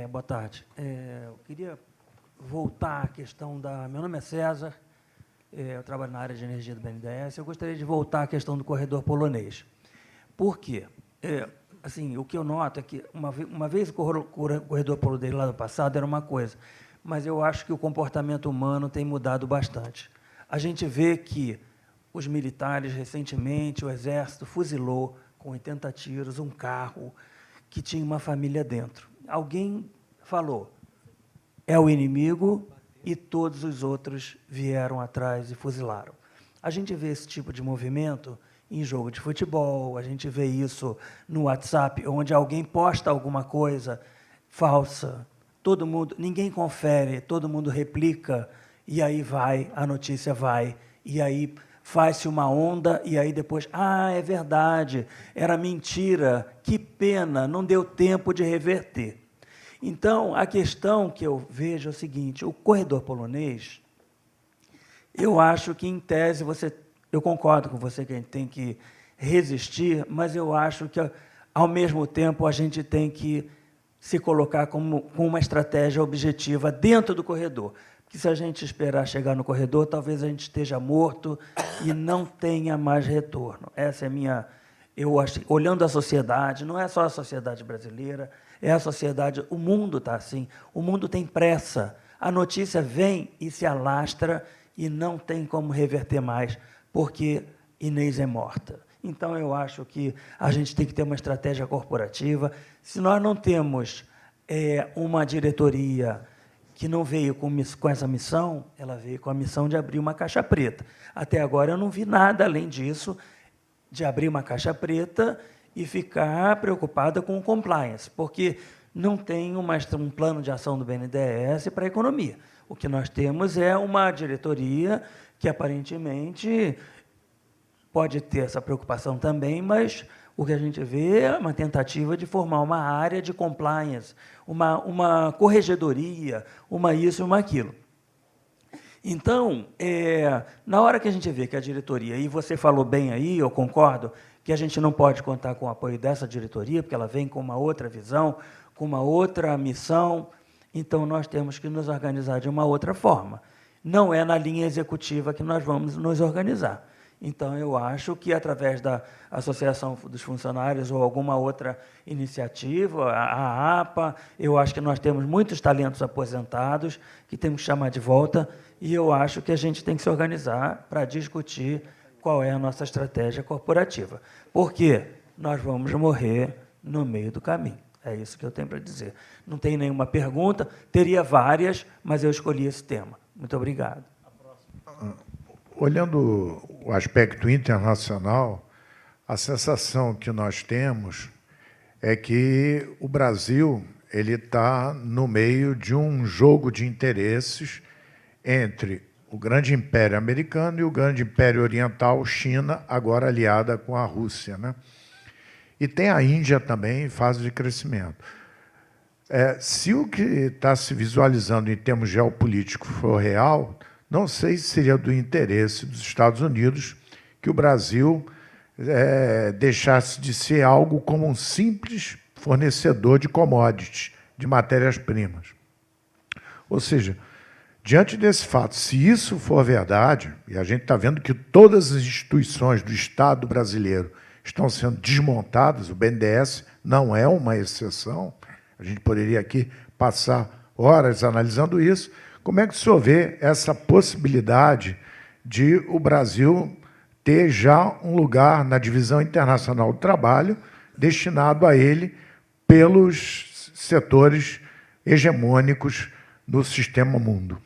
Boa tarde. Eu queria voltar à questão da... Meu nome é César, eu trabalho na área de energia do BNDES. Eu gostaria de voltar à questão do corredor polonês. Por quê? Assim, o que eu noto é que, uma vez o corredor polonês lá no passado era uma coisa, mas eu acho que o comportamento humano tem mudado bastante. A gente vê que os militares, recentemente, o Exército fuzilou com 80 tiros um carro que tinha uma família dentro. Alguém falou, é o inimigo, e todos os outros vieram atrás e fuzilaram. A gente vê esse tipo de movimento em jogo de futebol, a gente vê isso no WhatsApp, onde alguém posta alguma coisa falsa, todo mundo, ninguém confere, todo mundo replica, e aí a notícia vai, e aí faz-se uma onda, e aí depois, é verdade, era mentira, que pena, não deu tempo de reverter. Então, a questão que eu vejo é o seguinte, o corredor polonês, eu acho que, em tese, eu concordo com você que a gente tem que resistir, mas eu acho que, ao mesmo tempo, a gente tem que se colocar com uma estratégia objetiva dentro do corredor. Porque, se a gente esperar chegar no corredor, talvez a gente esteja morto e não tenha mais retorno. Essa é a minha... Eu acho, olhando a sociedade, não é só a sociedade brasileira, é a sociedade, o mundo está assim, o mundo tem pressa, a notícia vem e se alastra e não tem como reverter mais, porque Inês é morta. Então, eu acho que a gente tem que ter uma estratégia corporativa. Se nós não temos uma diretoria que não veio com essa missão, ela veio com a missão de abrir uma caixa preta. Até agora, eu não vi nada além disso, de abrir uma caixa preta e ficar preocupada com o compliance, porque não tem um plano de ação do BNDES para a economia. O que nós temos é uma diretoria que, aparentemente, pode ter essa preocupação também, mas o que a gente vê é uma tentativa de formar uma área de compliance, uma corregedoria, uma isso, uma aquilo. Então, na hora que a gente vê que a diretoria, e você falou bem aí, eu concordo, que a gente não pode contar com o apoio dessa diretoria, porque ela vem com uma outra visão, com uma outra missão, então nós temos que nos organizar de uma outra forma. Não é na linha executiva que nós vamos nos organizar. Então, eu acho que, através da Associação dos Funcionários ou alguma outra iniciativa, a APA, eu acho que nós temos muitos talentos aposentados que temos que chamar de volta, e eu acho que a gente tem que se organizar para discutir qual é a nossa estratégia corporativa. Porque nós vamos morrer no meio do caminho. É isso que eu tenho para dizer. Não tem nenhuma pergunta, teria várias, mas eu escolhi esse tema. Muito obrigado. Olhando o aspecto internacional, a sensação que nós temos é que o Brasil está no meio de um jogo de interesses entre o grande império americano e o grande império oriental, China, agora aliada com a Rússia, né? E tem a Índia também em fase de crescimento. Se o que está se visualizando em termos geopolíticos for real, não sei se seria do interesse dos Estados Unidos que o Brasil deixasse de ser algo como um simples fornecedor de commodities, de matérias-primas. Ou seja, diante desse fato, se isso for verdade, e a gente está vendo que todas as instituições do Estado brasileiro estão sendo desmontadas, o BNDES não é uma exceção, a gente poderia aqui passar horas analisando isso. Como é que o senhor vê essa possibilidade de o Brasil ter já um lugar na divisão internacional do trabalho destinado a ele pelos setores hegemônicos no sistema mundo?